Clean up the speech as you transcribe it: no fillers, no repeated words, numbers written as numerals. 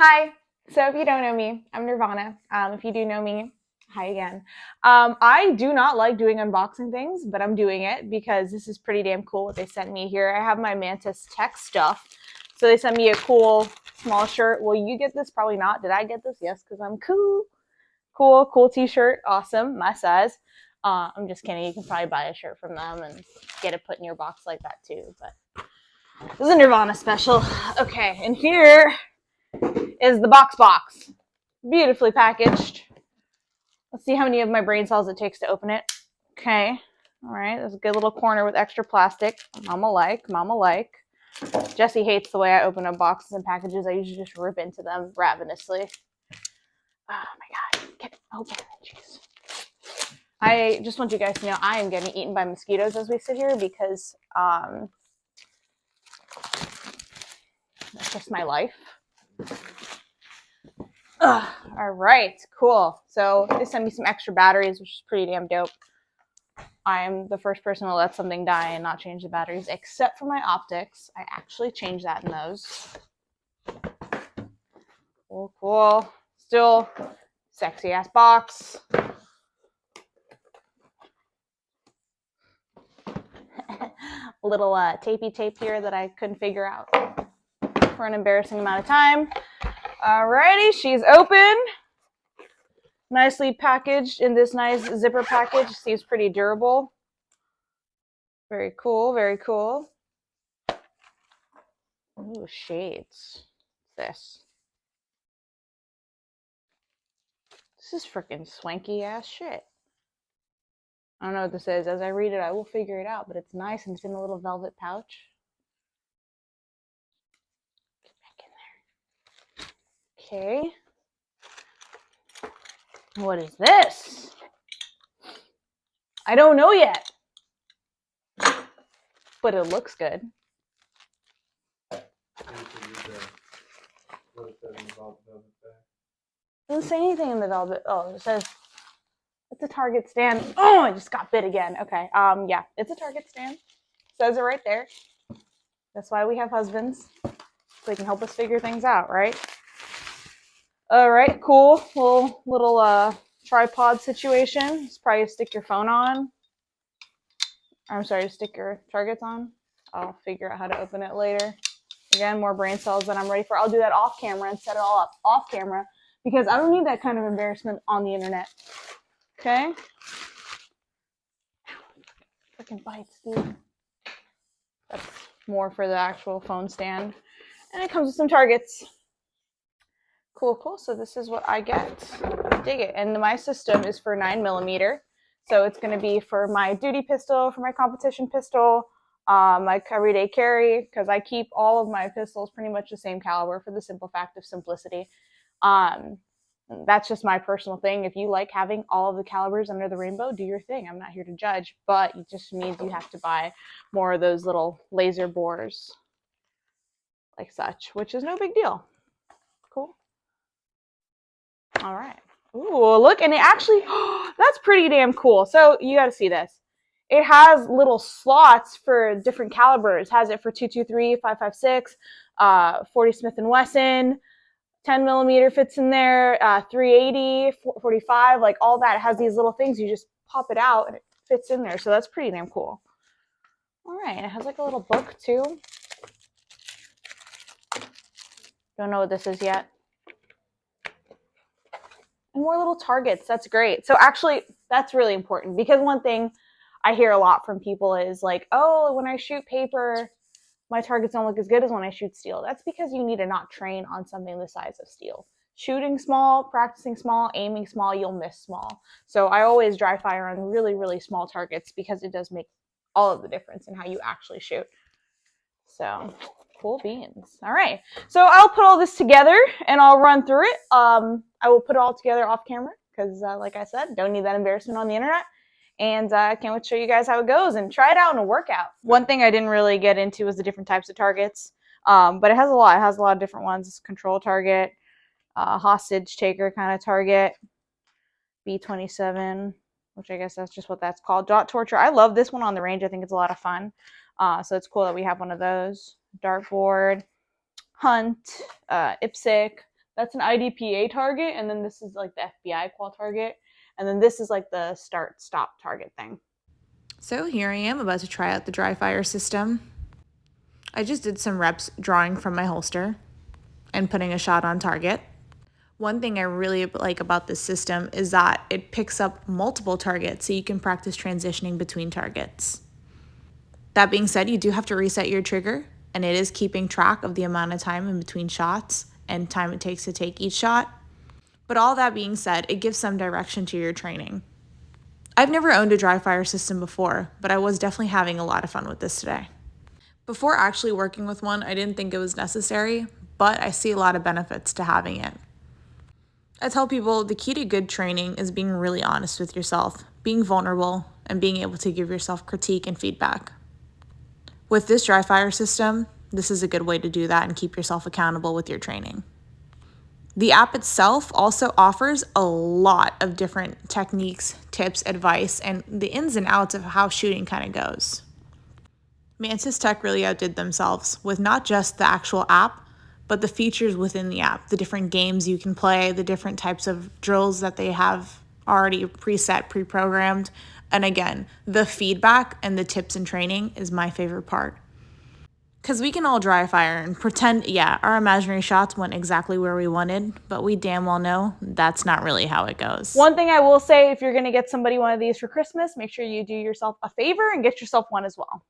Hi. So if you don't know me, I'm Nirvana. If you do know me, hi again. I do not like doing unboxing things, but I'm doing it because this is pretty damn cool what they sent me here. I have my MantisX stuff. So they sent me a cool small shirt. Will you get this? Probably not. Did I get this? Yes, because I'm cool. Cool t-shirt. Awesome. My size. I'm just kidding. You can probably buy a shirt from them and get it put in your box like that too. But this is a Nirvana special. Okay, and here is the box. Beautifully packaged. Let's see how many of my brain cells it takes to open it. Okay. All right. There's a good little corner with extra plastic. Mama like. Jesse hates the way I open up boxes and packages. I usually just rip into them ravenously. Oh my God. Get it open. Jeez. I just want you guys to know I am getting eaten by mosquitoes as we sit here because that's just my life. All right, cool. So they sent me some extra batteries, which is pretty damn dope. I'm the first person to let something die and not change the batteries, except for my optics. I actually changed that in those. Cool. Still sexy ass box. Little tapey tape here that I couldn't figure out for an embarrassing amount of time. Alrighty, she's open. Nicely packaged in this nice zipper package. Seems pretty durable. Very cool, very cool. Ooh, shades. This is freaking swanky ass shit. I don't know what this is. As I read it, I will figure it out, but it's nice and it's in a little velvet pouch. Get back in there. Okay. What is this? I don't know yet. But it looks good. It doesn't say anything in the velvet. Oh, it says it's a Target stand. Oh, I just got bit again. Okay. Yeah, it's a Target stand. Says it right there. That's why we have husbands. So they can help us figure things out, right? All right, cool. Little tripod situation. Just probably stick your phone on. I'm sorry, stick your targets on. I'll figure out how to open it later. Again, more brain cells than I'm ready for. I'll do that off camera and set it all up off camera because I don't need that kind of embarrassment on the internet. Okay? Freaking bites, dude. That's more for the actual phone stand. And it comes with some targets. Cool. So this is what I get. Dig it. And my system is for 9mm. So it's going to be for my duty pistol, for my competition pistol, my everyday carry, because I keep all of my pistols pretty much the same caliber for the simple fact of simplicity. That's just my personal thing. If you like having all of the calibers under the rainbow, do your thing. I'm not here to judge, but it just means you have to buy more of those little laser bores like such, which is no big deal. Cool. All right. Ooh, look, and it actually, that's pretty damn cool. So you got to see this. It has little slots for different calibers. It has it for 223, 5.56, 40 Smith & Wesson, 10mm fits in there, 380, 45, like all that. It has these little things. You just pop it out and it fits in there. So that's pretty damn cool. All right, it has like a little book too. Don't know what this is yet. And more little targets. That's great. So actually, that's really important because one thing I hear a lot from people is like, oh, when I shoot paper, my targets don't look as good as when I shoot steel. That's because you need to not train on something the size of steel. Shooting small, practicing small, aiming small, you'll miss small. So I always dry fire on really, really small targets because it does make all of the difference in how you actually shoot. So cool beans. All right. So I'll put all this together and I'll run through it. I will put it all together off camera because, like I said, don't need that embarrassment on the internet. And I can't wait to show you guys how it goes and try it out in a workout. One thing I didn't really get into was the different types of targets, but it has a lot. It has a lot of different ones. It's a control target, hostage taker kind of target, B-27, which I guess that's just what that's called. Dot torture. I love this one on the range. I think it's a lot of fun. So it's cool that we have one of those. Dartboard, hunt, IPSC. That's an IDPA target, and then this is like the FBI qual target, and then this is like the start-stop target thing. So here I am about to try out the dry fire system. I just did some reps drawing from my holster and putting a shot on target. One thing I really like about this system is that it picks up multiple targets so you can practice transitioning between targets. That being said, you do have to reset your trigger, and it is keeping track of the amount of time in between shots and time it takes to take each shot. But all that being said, it gives some direction to your training. I've never owned a dry fire system before, but I was definitely having a lot of fun with this today. Before actually working with one, I didn't think it was necessary, but I see a lot of benefits to having it. I tell people the key to good training is being really honest with yourself, being vulnerable, and being able to give yourself critique and feedback. With this dry fire system, this is a good way to do that and keep yourself accountable with your training. The app itself also offers a lot of different techniques, tips, advice, and the ins and outs of how shooting kind of goes. MantisTech really outdid themselves with not just the actual app, but the features within the app, the different games you can play, the different types of drills that they have already preset, pre-programmed. And again, the feedback and the tips and training is my favorite part. Because we can all dry fire and pretend, yeah, our imaginary shots went exactly where we wanted, but we damn well know that's not really how it goes. One thing I will say, if you're going to get somebody one of these for Christmas, make sure you do yourself a favor and get yourself one as well.